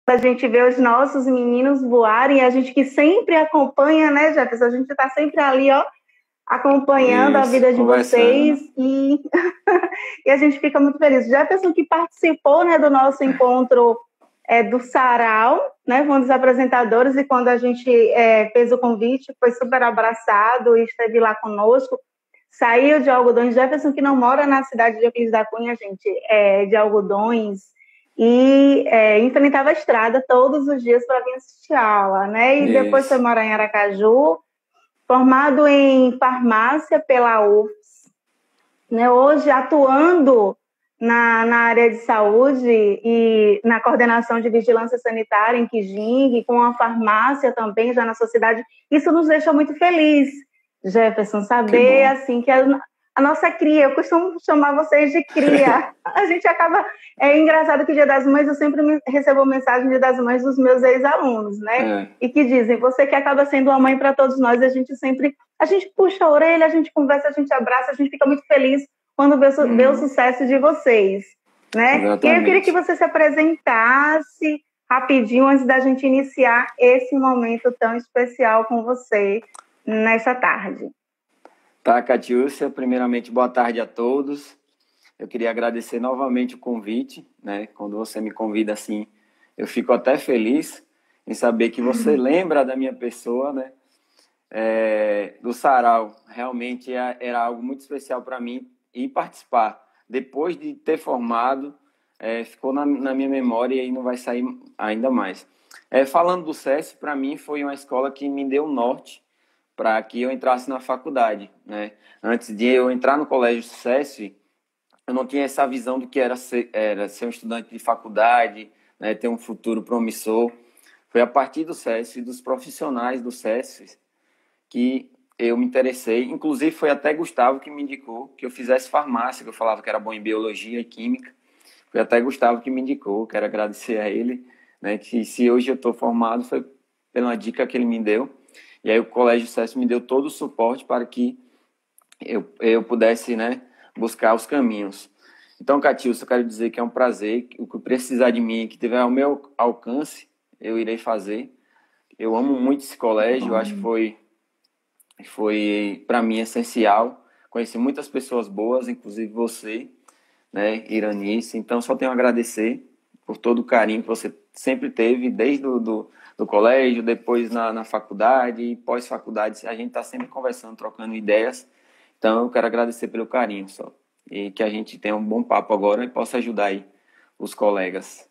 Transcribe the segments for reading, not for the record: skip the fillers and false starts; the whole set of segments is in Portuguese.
a gente vê os nossos meninos voarem, a gente que sempre acompanha, né, Jefferson? A gente está sempre ali, ó, acompanhando a vida de vocês e, e a gente fica muito feliz. Jefferson que participou, né, do nosso encontro do Sarau, né, um dos apresentadores, e quando a gente fez o convite, foi super abraçado e esteve lá conosco. Saiu de Algodões. Jefferson que não mora na cidade de Euclides da Cunha, gente, de Algodões, e enfrentava a estrada todos os dias para vir assistir aula, né? E depois foi morar em Aracaju, formado em farmácia pela UFS, né? Hoje atuando na área de saúde e na coordenação de vigilância sanitária em Quijingue, com a farmácia também já na sociedade. Isso nos deixa muito feliz, Jefferson, saber assim que a nossa cria, eu costumo chamar vocês de cria. A gente acaba... É engraçado que Dia das Mães, eu sempre recebo mensagem de Dia das Mães dos meus ex-alunos, né? E que dizem, você que acaba sendo uma mãe para todos nós, a gente puxa a orelha, a gente conversa, a gente abraça, a gente fica muito feliz quando vê o sucesso de vocês, né? Exatamente. E eu queria que você se apresentasse rapidinho antes da gente iniciar esse momento tão especial com você nesta tarde. Tá, Catiúcia, primeiramente boa tarde a todos. Eu queria agradecer novamente o convite, né? Quando você me convida assim, eu fico até feliz em saber que você lembra da minha pessoa, né? Do Sarau, realmente era algo muito especial para mim e participar. Depois de ter formado, ficou na minha memória e aí não vai sair ainda mais. Falando do SESC, para mim foi uma escola que me deu norte para que eu entrasse na faculdade, né? Antes de eu entrar no colégio SESC, eu não tinha essa visão do que era ser um estudante de faculdade, né? Ter um futuro promissor. Foi a partir do SESC e dos profissionais do SESC que eu me interessei. Inclusive, foi até Gustavo que me indicou que eu fizesse farmácia, que eu falava que era bom em biologia e química. Foi até Gustavo que me indicou, quero agradecer a ele, né? Que se hoje eu estou formado foi pela dica que ele me deu. E aí o Colégio SESC me deu todo o suporte para que eu pudesse, né, buscar os caminhos. Então, Catiúcia, eu quero dizer que é um prazer, o que precisar de mim, que tiver ao meu alcance, eu irei fazer. Eu amo muito esse colégio, eu acho que foi para mim essencial. Conheci muitas pessoas boas, inclusive você, né, Iranice. Então, só tenho a agradecer por todo o carinho que você sempre teve, desde do colégio, depois na faculdade e pós-faculdade. A gente está sempre conversando, trocando ideias. Então, eu quero agradecer pelo carinho só. E que a gente tenha um bom papo agora e possa ajudar aí os colegas.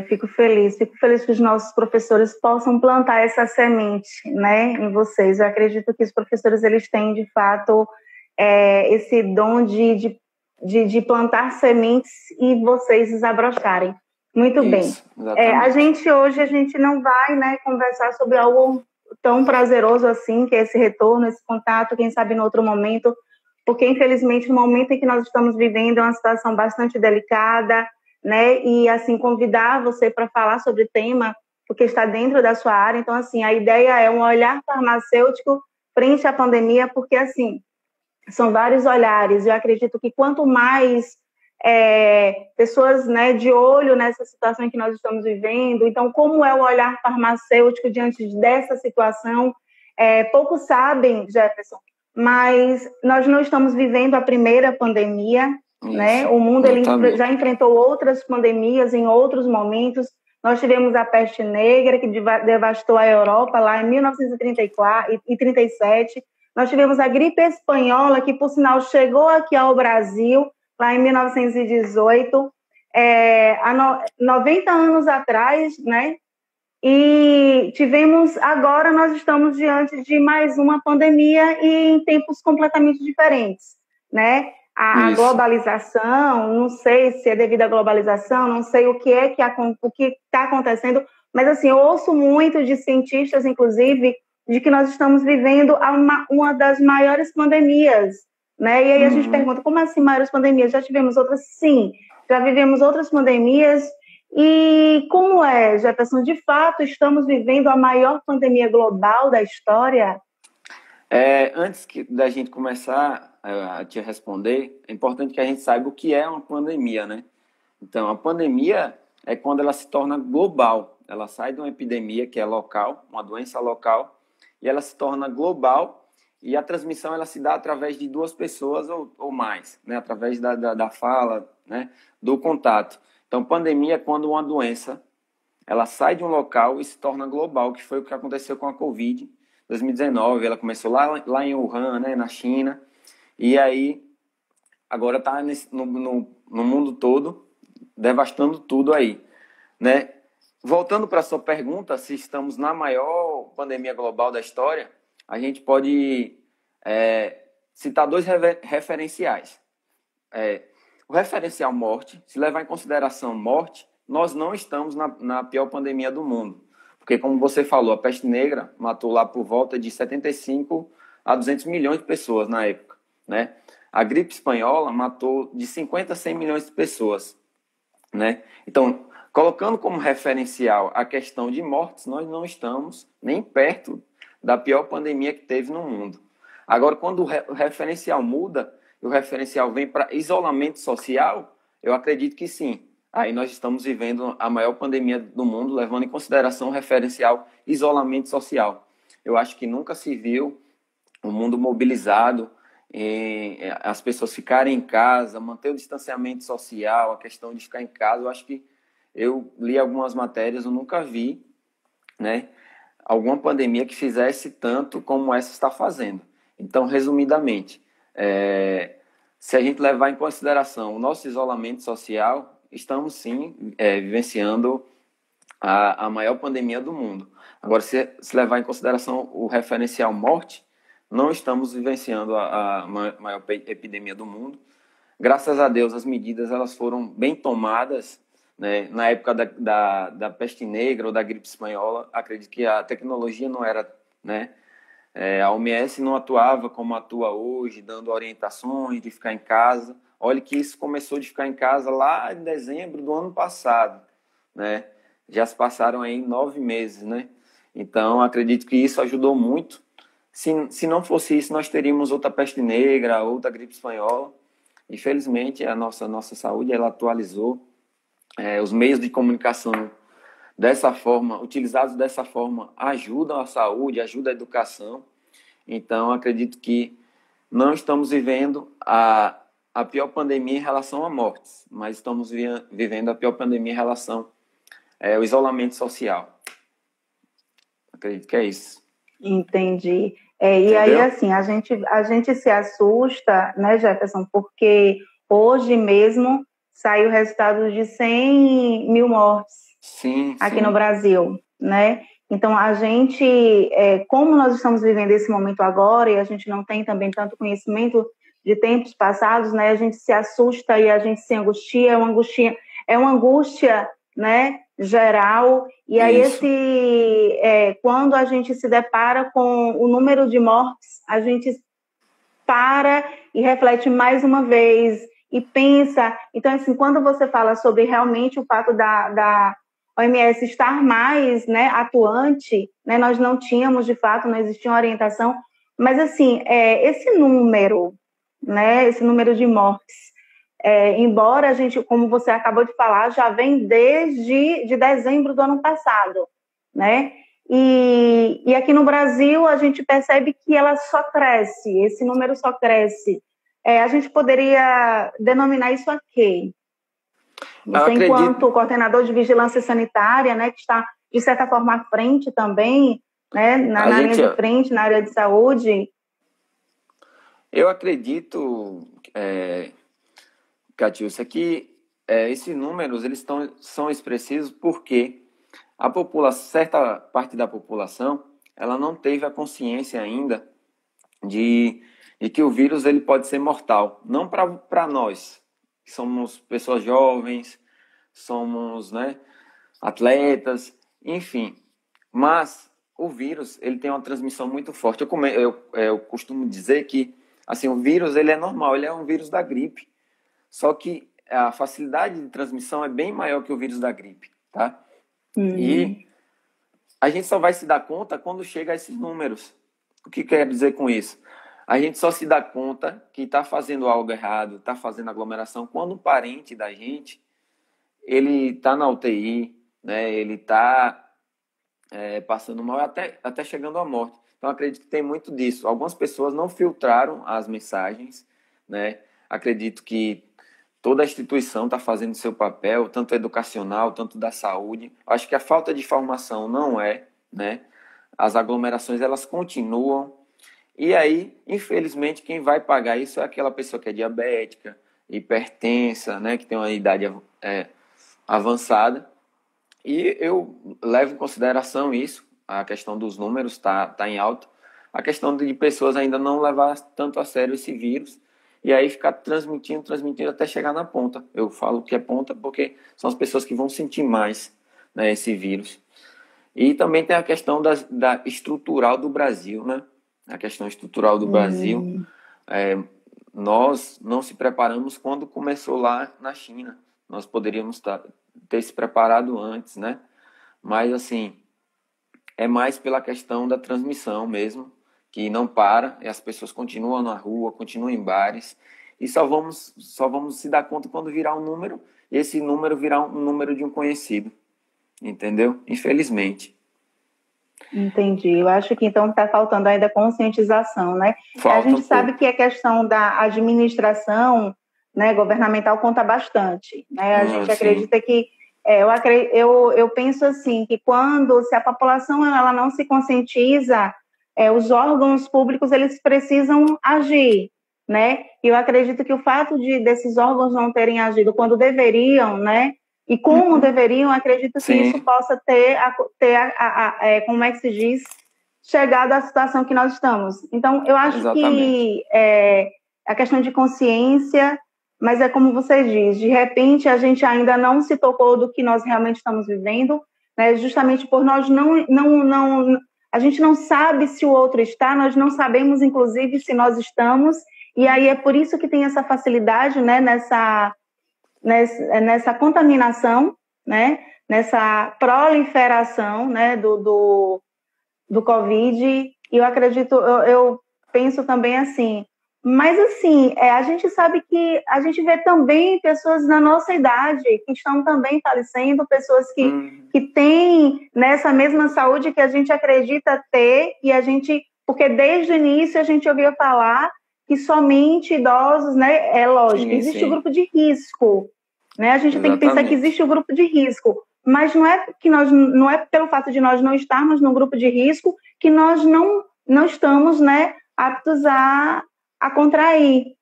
Fico feliz que os nossos professores possam plantar essa semente, né, em vocês. Eu acredito que os professores, eles têm, de fato, esse dom de plantar sementes e vocês desabrocharem. Muito Isso, bem. A gente não vai, né, conversar sobre algo tão prazeroso assim, que é esse retorno, esse contato, quem sabe em outro momento, porque, infelizmente, no momento em que nós estamos vivendo é uma situação bastante delicada, né? E, assim, convidar você para falar sobre o tema, porque está dentro da sua área. Então, assim, a ideia é um olhar farmacêutico frente à pandemia, porque, assim, são vários olhares. Eu acredito que quanto mais pessoas, né, de olho nessa situação em que nós estamos vivendo, então, como é o olhar farmacêutico diante dessa situação? Poucos sabem, Jefferson, mas nós não estamos vivendo a primeira pandemia, né? O mundo ele já enfrentou outras pandemias em outros momentos. Nós tivemos a peste negra, que devastou a Europa lá em 1934 e 37. Nós tivemos a gripe espanhola, que, por sinal, chegou aqui ao Brasil lá em 1918, há 90 anos atrás, né? E agora nós estamos diante de mais uma pandemia e em tempos completamente diferentes, né? A globalização, não sei se é devido à globalização, não sei o que está acontecendo, mas assim, eu ouço muito de cientistas, inclusive, de que nós estamos vivendo uma das maiores pandemias, né? E aí a gente pergunta, como assim maiores pandemias? Já tivemos outras? Sim, já vivemos outras pandemias. E como Jefferson, de fato, estamos vivendo a maior pandemia global da história? Antes da gente começar a te responder, é importante que a gente saiba o que é uma pandemia, né? Então, a pandemia é quando ela se torna global. Ela sai de uma epidemia que é local, uma doença local, e ela se torna global, e a transmissão ela se dá através de duas pessoas ou mais, né? Através da fala, né? Do contato. Então, pandemia é quando uma doença ela sai de um local e se torna global, que foi o que aconteceu com a Covid 2019. Ela começou lá em Wuhan, né? Na China, e aí agora está no mundo todo, devastando tudo aí, né? Voltando para a sua pergunta, se estamos na maior pandemia global da história, a gente pode citar dois referenciais. O referencial morte, se levar em consideração morte, nós não estamos na pior pandemia do mundo. Porque, como você falou, a peste negra matou lá por volta de 75 a 200 milhões de pessoas na época, né? A gripe espanhola matou de 50 a 100 milhões de pessoas, né? Então, colocando como referencial a questão de mortes, nós não estamos nem perto da pior pandemia que teve no mundo. Agora, quando o referencial muda, e o referencial vem para isolamento social, eu acredito que sim. Aí nós estamos vivendo a maior pandemia do mundo, levando em consideração o referencial isolamento social. Eu acho que nunca se viu um mundo mobilizado, as pessoas ficarem em casa, manter o distanciamento social, a questão de ficar em casa. Eu acho que eu li algumas matérias, eu nunca vi, né, alguma pandemia que fizesse tanto como essa está fazendo. Então, resumidamente, se a gente levar em consideração o nosso isolamento social, estamos sim vivenciando a maior pandemia do mundo. Agora, se levar em consideração o referencial morte, não estamos vivenciando a maior epidemia do mundo. Graças a Deus, as medidas elas foram bem tomadas, né? Na época da peste negra ou da gripe espanhola, acredito que a tecnologia não era, né? A OMS não atuava como atua hoje, dando orientações de ficar em casa. Olha que isso começou de ficar em casa lá em dezembro do ano passado, né? Já se passaram aí 9 meses, né? Então, acredito que isso ajudou muito. Se não fosse isso, nós teríamos outra peste negra, outra gripe espanhola. Infelizmente, a nossa saúde ela atualizou. Os meios de comunicação dessa forma, utilizados dessa forma, ajudam a saúde, ajudam a educação. Então, acredito que não estamos vivendo a pior pandemia em relação a mortes, mas estamos vivendo a pior pandemia em relação ao isolamento social. Acredito que é isso. Entendi. E aí, assim, a gente se assusta, né, Jefferson, porque hoje mesmo saiu o resultado de 100 mil mortes aqui no Brasil, né? Então, a gente, como nós estamos vivendo esse momento agora e a gente não tem também tanto conhecimento de tempos passados, né? A gente se assusta e a gente se angustia, é uma angústia, né, geral. E aí, quando a gente se depara com o número de mortes, a gente para e reflete mais uma vez e pensa. Então, assim, quando você fala sobre realmente o fato da OMS estar mais, né, atuante, né, nós não tínhamos, de fato, não existia uma orientação, mas, assim, esse número, né, esse número de mortes, embora a gente, como você acabou de falar, já vem desde dezembro do ano passado, né? E aqui no Brasil a gente percebe que ela só cresce, esse número só cresce. A gente poderia denominar isso a quê? Você, enquanto coordenador de vigilância sanitária, né, que está, de certa forma, à frente também, né, na linha de frente, na área de saúde. Eu acredito, Catiúcia, que esses números eles são expressivos porque certa parte da população ela não teve a consciência ainda de que o vírus ele pode ser mortal. Não para nós, que somos pessoas jovens, somos, né, atletas, enfim. Mas o vírus ele tem uma transmissão muito forte. Eu costumo dizer que assim, o vírus ele é normal, ele é um vírus da gripe. Só que a facilidade de transmissão é bem maior que o vírus da gripe, tá? E a gente só vai se dar conta quando chega a esses números. O que quer dizer com isso? A gente só se dá conta que está fazendo algo errado, está fazendo aglomeração, quando um parente da gente ele está na UTI, né? Ele está passando mal, até chegando à morte. Então, acredito que tem muito disso. Algumas pessoas não filtraram as mensagens, né? Acredito que toda a instituição está fazendo seu papel, tanto educacional, tanto da saúde. Acho que a falta de informação não é, né? As aglomerações, elas continuam. E aí, infelizmente, quem vai pagar isso é aquela pessoa que é diabética, hipertensa, né? Que tem uma idade avançada. E eu levo em consideração isso, a questão dos números tá em alta, a questão de pessoas ainda não levar tanto a sério esse vírus, e aí ficar transmitindo até chegar na ponta. Eu falo que é ponta porque são as pessoas que vão sentir mais, né, esse vírus. E também tem a questão da estrutural do Brasil, né? A questão estrutural do Brasil. Nós não se preparamos quando começou lá na China. Nós poderíamos ter se preparado antes, né? Mas, assim, é mais pela questão da transmissão mesmo, que não para, e as pessoas continuam na rua, continuam em bares, e só vamos se dar conta quando virar um número, e esse número virar um número de um conhecido, entendeu? Infelizmente. Entendi. Eu acho que então está faltando ainda conscientização, né? A Falta gente um sabe pouco. que a questão da administração, né, governamental conta bastante, né? A gente Sim, acredita que eu penso assim que se a população ela não se conscientiza, os órgãos públicos eles precisam agir, né? E eu acredito que o fato desses órgãos não terem agido quando deveriam, né? E como deveriam, acredito que isso sim, possa como é que se diz, chegado à situação que nós estamos. Então, eu acho exatamente. que a questão de consciência, mas é como você diz, de repente a gente ainda não se tocou do que nós realmente estamos vivendo, né? Justamente por nós a gente não sabe se o outro está, nós não sabemos, inclusive, se nós estamos, e aí é por isso que tem essa facilidade, né, nessa contaminação, né, nessa proliferação, né, do Covid. E eu acredito, eu penso também assim, mas assim, a gente sabe que a gente vê também pessoas na nossa idade que estão também falecendo, pessoas Hum, que têm nessa mesma saúde que a gente acredita ter, e a gente, porque desde o início a gente ouvia falar que somente idosos, né, é lógico, sim, existe o sim, grupo de risco, né? A gente tem que pensar que exatamente. existe o grupo de risco, mas não é pelo fato de nós não estarmos no grupo de risco que nós não estamos, né, aptos a contrair.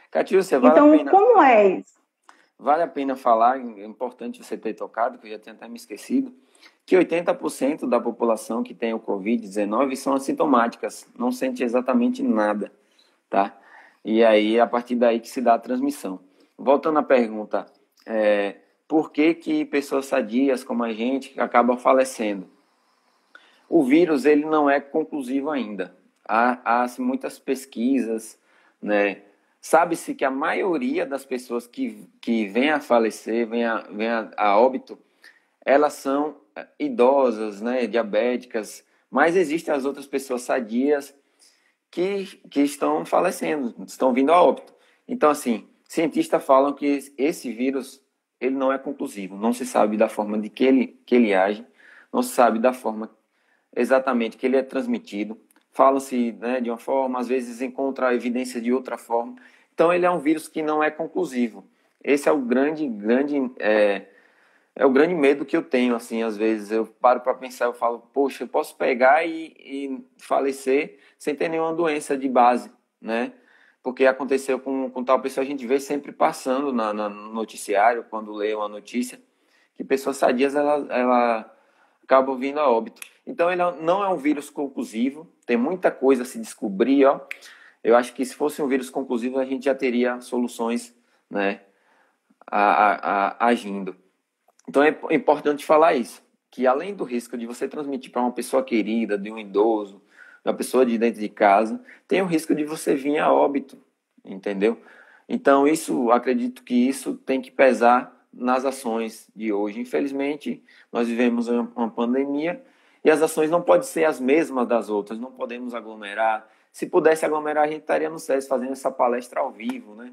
Catiúcia, Então, como é isso? vale a pena falar, é importante você ter tocado, que eu já tinha até me esquecido, que 80% da população que tem o Covid-19 são assintomáticas, não sente exatamente nada, tá? E aí, a partir daí que se dá a transmissão. Voltando à pergunta, por que pessoas sadias como a gente acabam falecendo? O vírus, ele não é conclusivo ainda. Há assim, muitas pesquisas, né? Sabe-se que a maioria das pessoas que vêm a falecer, vêm a óbito, elas são idosas, né, diabéticas, mas existem as outras pessoas sadias que estão falecendo, estão vindo a óbito. Então, assim, cientistas falam que esse vírus ele não é conclusivo, não se sabe da forma de que ele age, não se sabe da forma exatamente que ele é transmitido. Fala-se, né, de uma forma, às vezes encontra evidência de outra forma. Então, ele é um vírus que não é conclusivo. Esse é o grande grande medo que eu tenho, assim, às vezes eu paro para pensar, eu falo, poxa, eu posso pegar e falecer sem ter nenhuma doença de base, né? Porque aconteceu com tal pessoa, a gente vê sempre passando no noticiário, quando lê uma notícia, que pessoas sadias, ela acabam vindo a óbito. Então, ele não é um vírus conclusivo, tem muita coisa a se descobrir, ó. Eu acho que se fosse um vírus conclusivo, a gente já teria soluções, né, agindo. Então é importante falar isso, que além do risco de você transmitir para uma pessoa querida, de um idoso, de uma pessoa de dentro de casa, tem o risco de você vir a óbito, entendeu? Então acredito que isso tem que pesar nas ações de hoje. Infelizmente, nós vivemos uma pandemia e as ações não podem ser as mesmas das outras, não podemos aglomerar. Se pudesse aglomerar, a gente estaria no SES fazendo essa palestra ao vivo, né?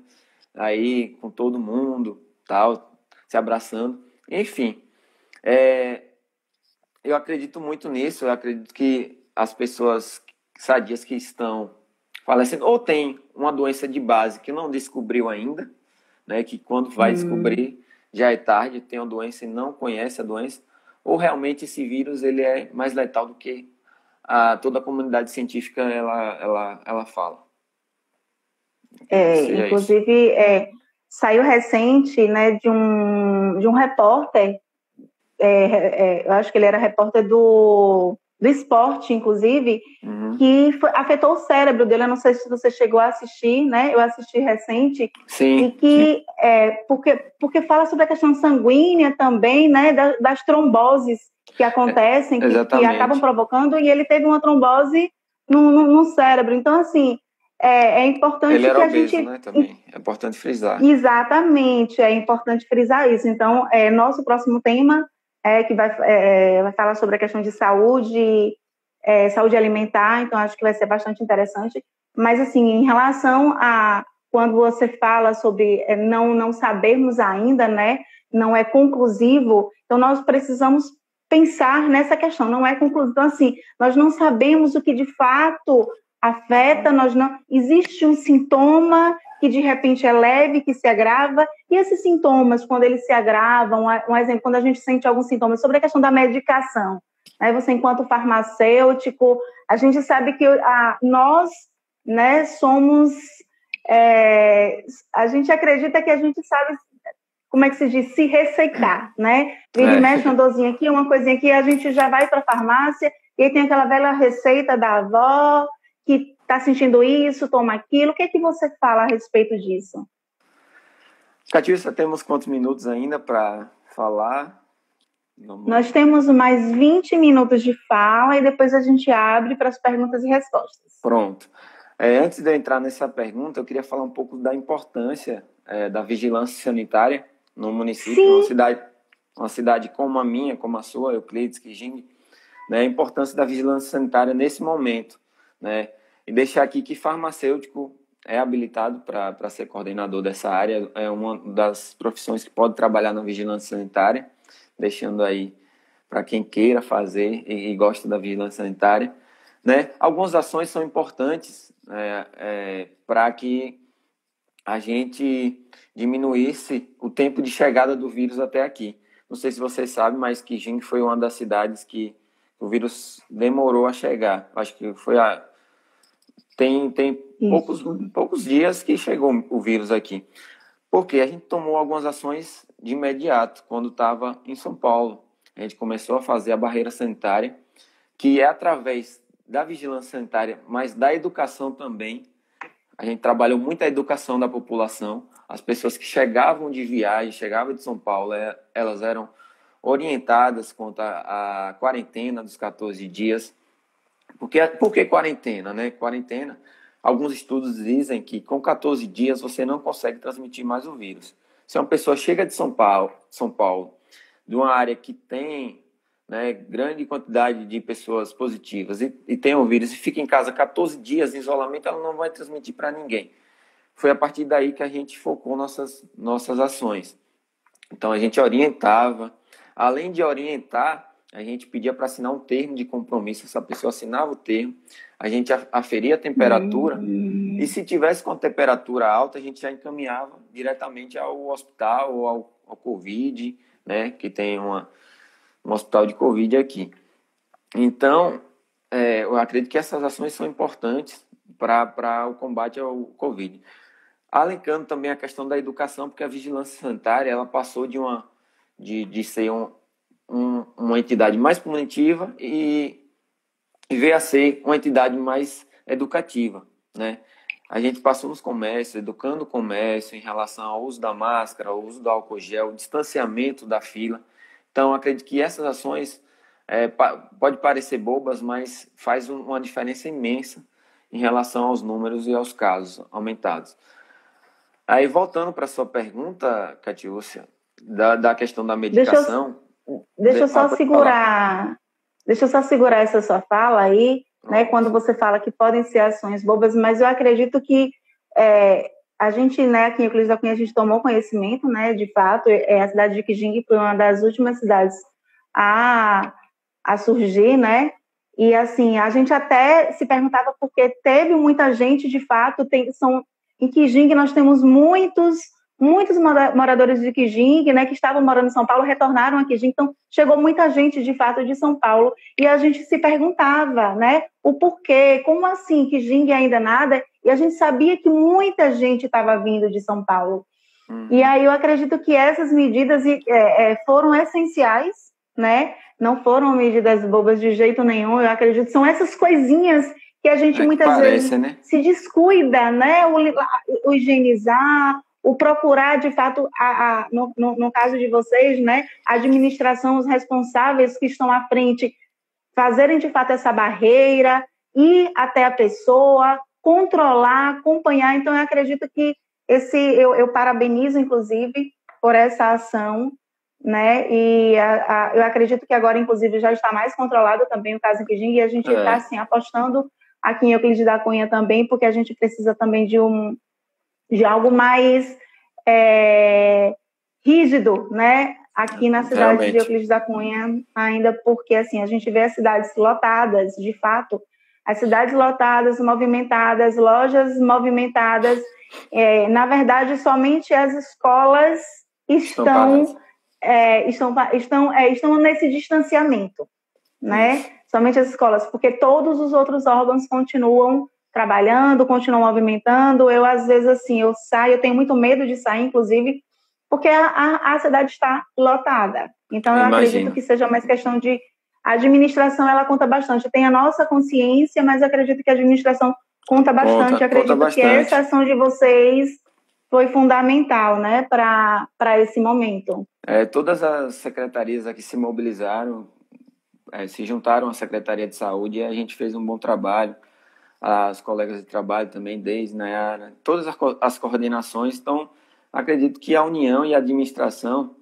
Aí com todo mundo, tal, se abraçando. Enfim, eu acredito muito nisso. Eu acredito que as pessoas sadias que estão falecendo ou têm uma doença de base que não descobriu ainda, né, que quando vai descobrir já é tarde, tem uma doença e não conhece a doença, ou realmente esse vírus ele é mais letal do que toda a comunidade científica ela fala. Inclusive, saiu recente, né, de um repórter, eu acho que ele era repórter do esporte, inclusive, que afetou o cérebro dele. Eu não sei se você chegou a assistir, né? Eu assisti recente. Sim. E que, porque fala sobre a questão sanguínea também, né? Das tromboses que acontecem, que acabam provocando, e ele teve uma trombose no cérebro. Então, assim, é importante ele era que a obeso, gente... né, também. É importante frisar. Exatamente, é importante frisar isso. Então, nosso próximo tema que vai falar sobre a questão de saúde, saúde alimentar, então acho que vai ser bastante interessante. Mas, assim, em relação a quando você fala sobre não sabermos ainda, né, não é conclusivo, então nós precisamos pensar nessa questão, não é conclusivo. Então, assim, nós não sabemos o que de fato afeta, existe um sintoma que de repente é leve, que se agrava, e esses sintomas, quando eles se agravam, um exemplo, quando a gente sente alguns sintomas, sobre a questão da medicação, né? Você, enquanto farmacêutico, a gente sabe que nós, né, somos... a gente acredita que a gente sabe, como é que se diz, se receitar, né? Vira e mexe uma dorzinha aqui, uma coisinha aqui, a gente já vai para a farmácia, e aí tem aquela velha receita da avó, que está sentindo isso, toma aquilo. O que é que você fala a respeito disso? Catiúcia, temos quantos minutos ainda para falar? Nós temos mais 20 minutos de fala e depois a gente abre para as perguntas e respostas. Pronto. Antes de eu entrar nessa pergunta, eu queria falar um pouco da importância da vigilância sanitária no município, uma cidade como a minha, como a sua, Euclides, Quijingue, né, a importância da vigilância sanitária nesse momento, né? E deixar aqui que farmacêutico é habilitado para ser coordenador dessa área, é uma das profissões que pode trabalhar na vigilância sanitária, deixando aí para quem queira fazer e gosta da vigilância sanitária, né? Algumas ações são importantes para que a gente diminuísse o tempo de chegada do vírus até aqui. Não sei se vocês sabem, mas Quijingue foi uma das cidades que o vírus demorou a chegar. Acho que foi tem poucos dias que chegou o vírus aqui. Porque a gente tomou algumas ações de imediato quando estava em São Paulo. A gente começou a fazer a barreira sanitária, que é através da vigilância sanitária, mas da educação também. A gente trabalhou muito a educação da população. As pessoas que chegavam de viagem, chegavam de São Paulo, elas eram orientadas quanto à quarentena dos 14 dias. Por que quarentena, né? Quarentena, alguns estudos dizem que com 14 dias você não consegue transmitir mais o vírus. Se uma pessoa chega de São Paulo, de uma área que tem, né, grande quantidade de pessoas positivas e tem o vírus e fica em casa 14 dias em isolamento, ela não vai transmitir para ninguém. Foi a partir daí que a gente focou nossas ações. Então a gente orientava, além de orientar, a gente pedia para assinar um termo de compromisso. Essa pessoa assinava o termo, a gente aferia a temperatura e se tivesse com temperatura alta, a gente já encaminhava diretamente ao hospital ou ao Covid, né, que tem um hospital de Covid aqui. Então, eu acredito que essas ações são importantes para o combate ao Covid. Alencando também a questão da educação, porque a vigilância sanitária ela passou de ser uma entidade mais punitiva e veio a ser uma entidade mais educativa, né? A gente passou nos comércios, educando o comércio em relação ao uso da máscara, ao uso do álcool gel, o distanciamento da fila. Então, acredito que essas ações pode parecer bobas, mas faz uma diferença imensa em relação aos números e aos casos aumentados. Aí, voltando para a sua pergunta, Catiúcia, da questão da medicação... Deixa eu só segurar essa sua fala aí, né, quando você fala que podem ser ações bobas, mas eu acredito que a gente, né, aqui em Euclides da Cunha, a gente tomou conhecimento, né, de fato, a cidade de Quijingue foi uma das últimas cidades a, a surgir, né, e assim, a gente até se perguntava porque teve muita gente, de fato, em Quijingue nós temos muitos moradores de Quijingue, né, que estavam morando em São Paulo, retornaram a Quijingue, então chegou muita gente, de fato, de São Paulo, e a gente se perguntava, né, o porquê, como assim, Quijingue ainda nada, e a gente sabia que muita gente estava vindo de São Paulo. E aí eu acredito que essas medidas foram essenciais, né, não foram medidas bobas de jeito nenhum, eu acredito que são essas coisinhas que a gente muitas vezes né? se descuida, né, o higienizar, o procurar, de fato, no caso de vocês, né, a administração, os responsáveis que estão à frente, fazerem, de fato, essa barreira, ir até a pessoa, controlar, acompanhar. Então, eu acredito que eu parabenizo, inclusive, por essa ação, né, e eu acredito que agora, inclusive, já está mais controlado também o caso em Quijingue, e a gente está, assim, apostando aqui em Euclides da Cunha também, porque a gente precisa também de algo mais rígido, né? Aqui na cidade Realmente. de Euclides da Cunha, ainda porque assim a gente vê as cidades lotadas, de fato, as cidades lotadas, movimentadas, lojas movimentadas. Na verdade, somente as escolas estão nesse distanciamento, né? Isso. Somente as escolas, porque todos os outros órgãos continuam trabalhando, continuam movimentando. Eu, às vezes, assim, eu saio, eu tenho muito medo de sair, inclusive, porque a cidade está lotada. Então, eu acredito que seja mais questão de... A administração, ela conta bastante. Tem a nossa consciência, mas eu acredito que a administração conta bastante. Eu acredito que essa ação de vocês foi fundamental, né, para esse momento. Todas as secretarias aqui se mobilizaram, se juntaram à Secretaria de Saúde e a gente fez um bom trabalho. As colegas de trabalho também, desde Nayara, todas as coordenações. Então, acredito que a União e a administração,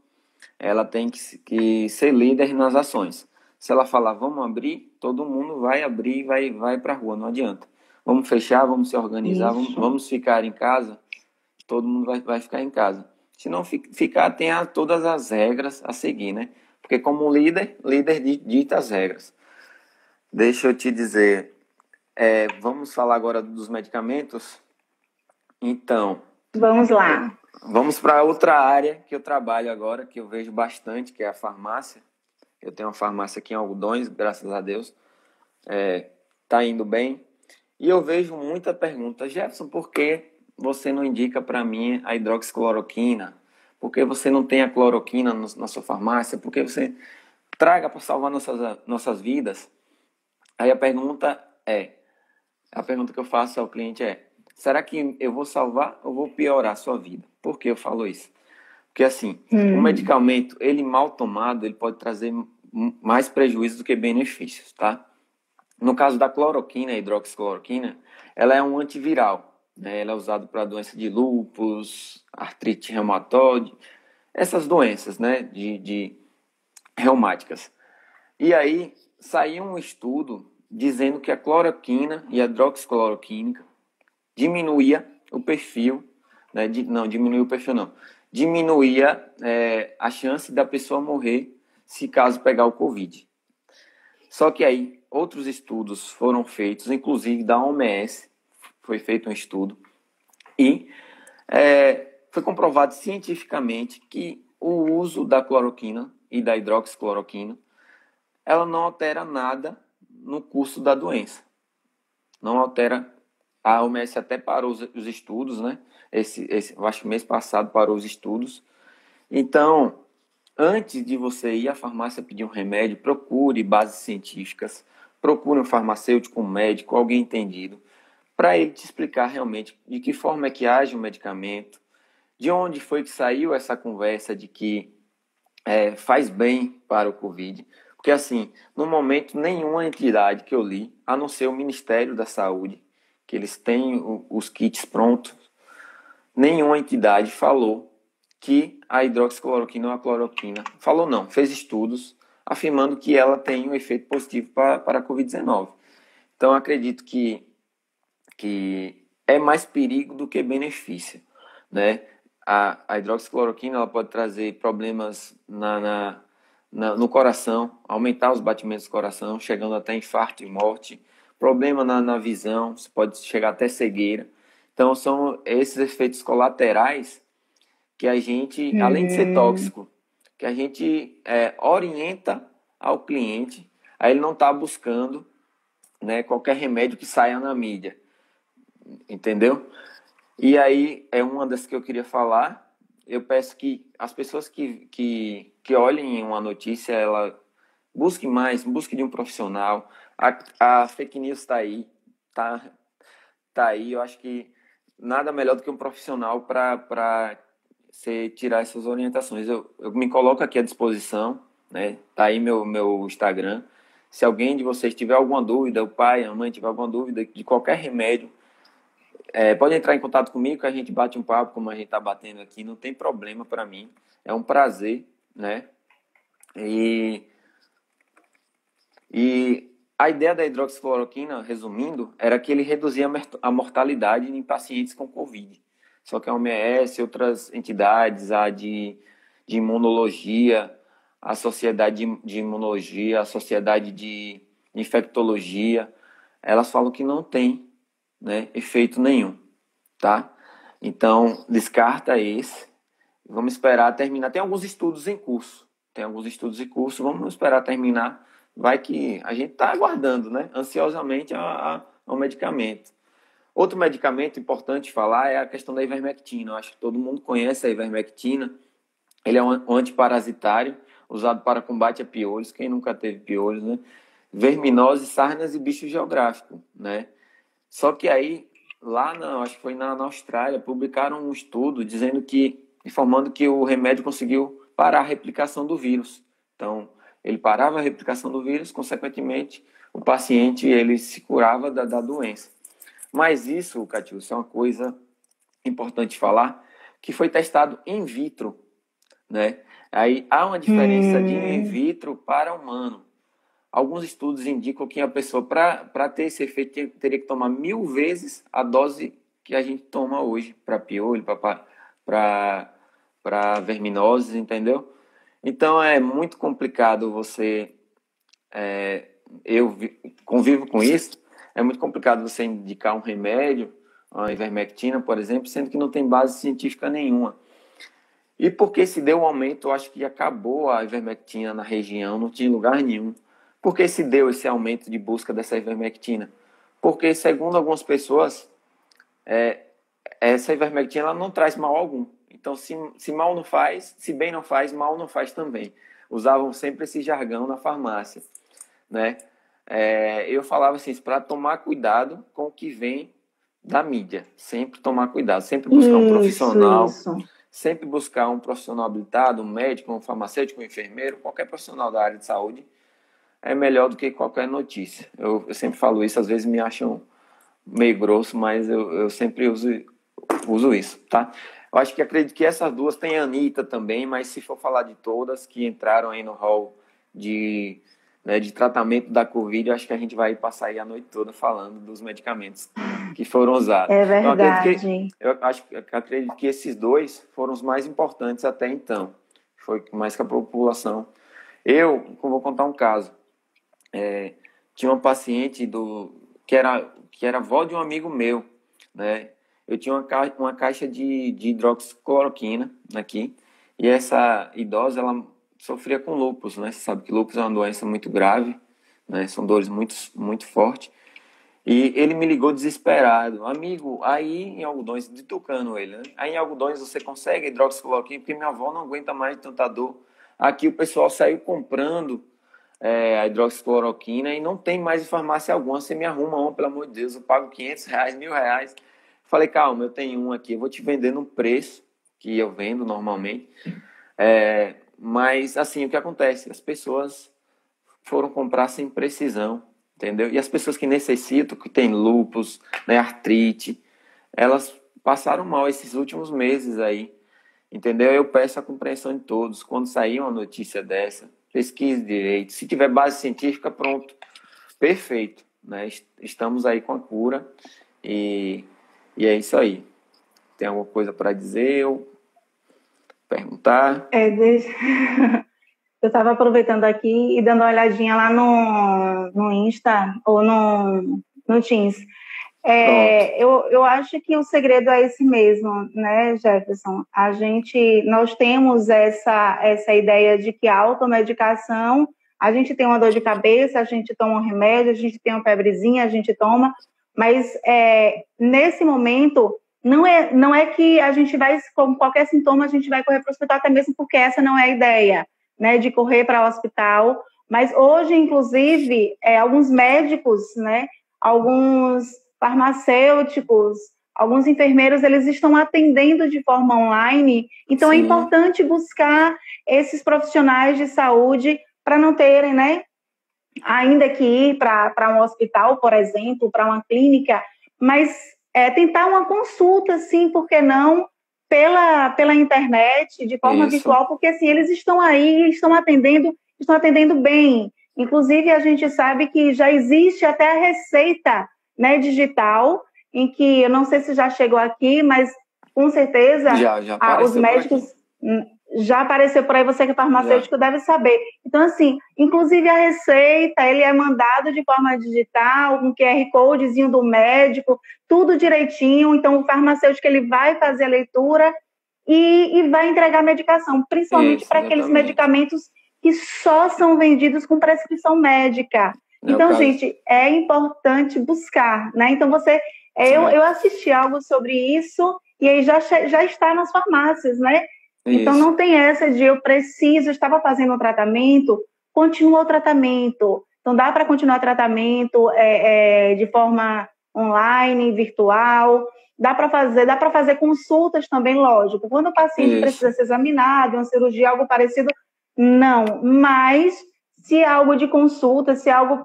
ela tem que ser líder nas ações. Se ela falar, vamos abrir, todo mundo vai abrir e vai para a rua, não adianta. Vamos fechar, vamos se organizar, vamos ficar em casa, todo mundo vai ficar em casa. Se não ficar, tem todas as regras a seguir, né? Porque como líder dita as regras. Deixa eu te dizer... vamos falar agora dos medicamentos? Então... Vamos lá. Vamos para outra área que eu trabalho agora, que eu vejo bastante, que é a farmácia. Eu tenho uma farmácia aqui em Algodões, graças a Deus. Tá indo bem. E eu vejo muita pergunta. Jefferson, por que você não indica para mim a hidroxicloroquina? Por que você não tem a cloroquina na sua farmácia? Por que você traga para salvar nossas vidas? Aí a pergunta que eu faço ao cliente será que eu vou salvar ou vou piorar a sua vida? Por que eu falo isso? Porque assim, o medicamento, ele mal tomado, ele pode trazer mais prejuízos do que benefícios, tá? No caso da cloroquina, a hidroxicloroquina, ela é um antiviral, né? Ela é usada para doença de lúpus, artrite reumatoide, essas doenças, né, de reumáticas. E aí, saiu um estudo dizendo que a cloroquina e a hidroxicloroquina diminuía o perfil, né, diminuía a chance da pessoa morrer se caso pegar o Covid. Só que aí outros estudos foram feitos, inclusive da OMS, foi feito um estudo, e foi comprovado cientificamente que o uso da cloroquina e da hidroxicloroquina, ela não altera nada no curso da doença. Não altera. A OMS até parou os estudos, né? Eu acho que mês passado parou os estudos. Então, antes de você ir à farmácia pedir um remédio, procure bases científicas, procure um farmacêutico, um médico, alguém entendido, para ele te explicar realmente de que forma é que age o medicamento, de onde foi que saiu essa conversa de que faz bem para o Covid. Porque, assim, no momento, nenhuma entidade que eu li, a não ser o Ministério da Saúde, que eles têm os kits prontos, nenhuma entidade falou que a hidroxicloroquina ou a cloroquina, falou não, fez estudos afirmando que ela tem um efeito positivo para a Covid-19. Então, acredito que é mais perigo do que benefício. né? A hidroxicloroquina ela pode trazer problemas no coração, aumentar os batimentos do coração, chegando até infarto e morte, problema na visão, você pode chegar até cegueira. Então, são esses efeitos colaterais que a gente, além de ser tóxico, que a gente orienta ao cliente, aí ele não está buscando, né, qualquer remédio que saia na mídia, entendeu? E aí é uma das que eu queria falar. Eu peço que as pessoas que olhem uma notícia, ela busque mais, busque de um profissional. A fake news está aí, tá aí. Eu acho que nada melhor do que um profissional para você tirar essas orientações. Eu me coloco aqui à disposição, né? Tá aí meu Instagram. Se alguém de vocês tiver alguma dúvida, o pai, a mãe tiver alguma dúvida de qualquer remédio, pode entrar em contato comigo que a gente bate um papo como a gente está batendo aqui, não tem problema para mim, é um prazer, né? E a ideia da hidroxicloroquina, resumindo, era que ele reduzia a mortalidade em pacientes com Covid. Só que a OMS, outras entidades, a de imunologia, a Sociedade de Imunologia, a Sociedade de Infectologia, elas falam que não tem, né, efeito nenhum, tá? Então, descarta esse. Vamos esperar terminar. Tem alguns estudos em curso. Vamos esperar terminar. Vai que a gente está aguardando, né, ansiosamente ao medicamento. Outro medicamento importante falar é a questão da ivermectina. Eu acho que todo mundo conhece a ivermectina. Ele é um antiparasitário usado para combate a piolhos. Quem nunca teve piolhos, né? Verminose, sarnas e bicho geográfico, né? Só que aí, acho que foi na Austrália, publicaram um estudo informando que o remédio conseguiu parar a replicação do vírus. Então, ele parava a replicação do vírus, consequentemente, o paciente ele se curava da doença. Mas isso, Catiúcio, é uma coisa importante falar, que foi testado in vitro, né? Aí há uma diferença de in vitro para humano. Alguns estudos indicam que a pessoa, para ter esse efeito, teria que tomar 1000 vezes a dose que a gente toma hoje para piolho, para verminoses, entendeu? Então é muito complicado você. Eu convivo com isso. É muito complicado você indicar um remédio, a ivermectina, por exemplo, sendo que não tem base científica nenhuma. E porque se deu um aumento, eu acho que acabou a ivermectina na região, não tinha lugar nenhum. Por que se deu esse aumento de busca dessa ivermectina? Porque, segundo algumas pessoas, essa ivermectina ela não traz mal algum. Então, se mal não faz, se bem não faz, mal não faz também. Usavam sempre esse jargão na farmácia, né? Eu falava assim, para tomar cuidado com o que vem da mídia. Sempre tomar cuidado, sempre buscar um profissional. Isso. Sempre buscar um profissional habilitado, um médico, um farmacêutico, um enfermeiro, qualquer profissional da área de saúde é melhor do que qualquer notícia. Eu sempre falo isso, às vezes me acham meio grosso, mas eu sempre uso isso, tá? Eu acho que acredito que essas duas tem a Anitta também, mas se for falar de todas que entraram aí no hall de tratamento da Covid, eu acho que a gente vai passar aí a noite toda falando dos medicamentos que foram usados. É verdade. Então, acredito que esses dois foram os mais importantes até então. Foi mais que a população. Eu vou contar um caso. Tinha uma paciente que era avó de um amigo meu, né? Eu tinha uma caixa de hidroxicloroquina aqui, e essa idosa, ela sofria com lúpus, né? Você sabe que lúpus é uma doença muito grave, né? São dores muito, muito fortes. E ele me ligou desesperado. Amigo, aí em Algodões, de Tucano ele, né? Aí em Algodões você consegue hidroxicloroquina, porque minha avó não aguenta mais de tanta dor. Aqui o pessoal saiu comprando a hidroxicloroquina e não tem mais em farmácia alguma. Você me arruma uma, pelo amor de Deus, eu pago R$500, R$1.000. Falei, calma, eu tenho um aqui, eu vou te vender no preço que eu vendo normalmente. Mas, assim, o que acontece? As pessoas foram comprar sem precisão, entendeu? E as pessoas que necessitam, que têm lúpus, né, artrite, elas passaram mal esses últimos meses aí, entendeu? Eu peço a compreensão de todos. Quando sair uma notícia dessa, pesquise direito. Se tiver base científica, pronto. Perfeito, né? Estamos aí com a cura e é isso aí. tem alguma coisa para dizer ou perguntar? Eu estava aproveitando aqui e dando uma olhadinha lá no Insta ou no Teams. Eu acho que o segredo é esse mesmo, né, Jefferson? Nós temos essa ideia de que a automedicação, a gente tem uma dor de cabeça, a gente toma um remédio, a gente tem uma febrezinha, a gente toma, mas nesse momento não é que a gente vai, com qualquer sintoma, a gente vai correr para o hospital, até mesmo porque essa não é a ideia, né, de correr para o hospital. Mas hoje, inclusive, alguns médicos, né, alguns farmacêuticos, alguns enfermeiros, eles estão atendendo de forma online. Então, sim, é importante buscar esses profissionais de saúde para não terem, né, ainda que ir para um hospital, por exemplo, para uma clínica, mas tentar uma consulta, sim, por que não, pela internet, de forma virtual, porque assim, eles estão aí, estão atendendo bem. Inclusive, a gente sabe que já existe até a receita, né, digital, em que, eu não sei se já chegou aqui, mas com certeza já os médicos já apareceu por aí, você que é farmacêutico deve saber. Então, assim, inclusive a receita, ele é mandado de forma digital, com QR Codezinho do médico, tudo direitinho. Então, o farmacêutico, ele vai fazer a leitura e vai entregar a medicação, principalmente para aqueles medicamentos que só são vendidos com prescrição médica. Então, gente, é importante buscar, né? Então, eu assisti algo sobre isso e aí já está nas farmácias, né? Então, não tem essa de estava fazendo um tratamento, continua o tratamento. Então, dá para continuar o tratamento de forma online, virtual. Dá para fazer consultas também, lógico. Quando o paciente precisa ser examinado, uma cirurgia, algo parecido, não. Mas, se é algo de consulta, se é algo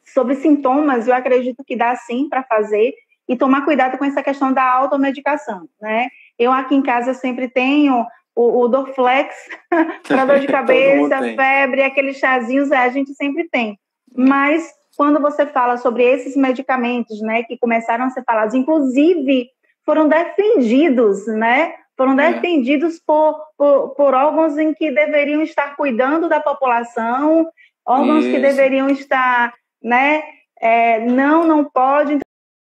sobre sintomas, eu acredito que dá sim para fazer e tomar cuidado com essa questão da automedicação, né? Eu aqui em casa sempre tenho o Dorflex para dor de cabeça, febre, aqueles chazinhos, a gente sempre tem. Mas quando você fala sobre esses medicamentos, né, que começaram a ser falados, inclusive foram defendidos, né? Foram defendidos por órgãos em que deveriam estar cuidando da população, órgãos que deveriam estar, né? Não pode.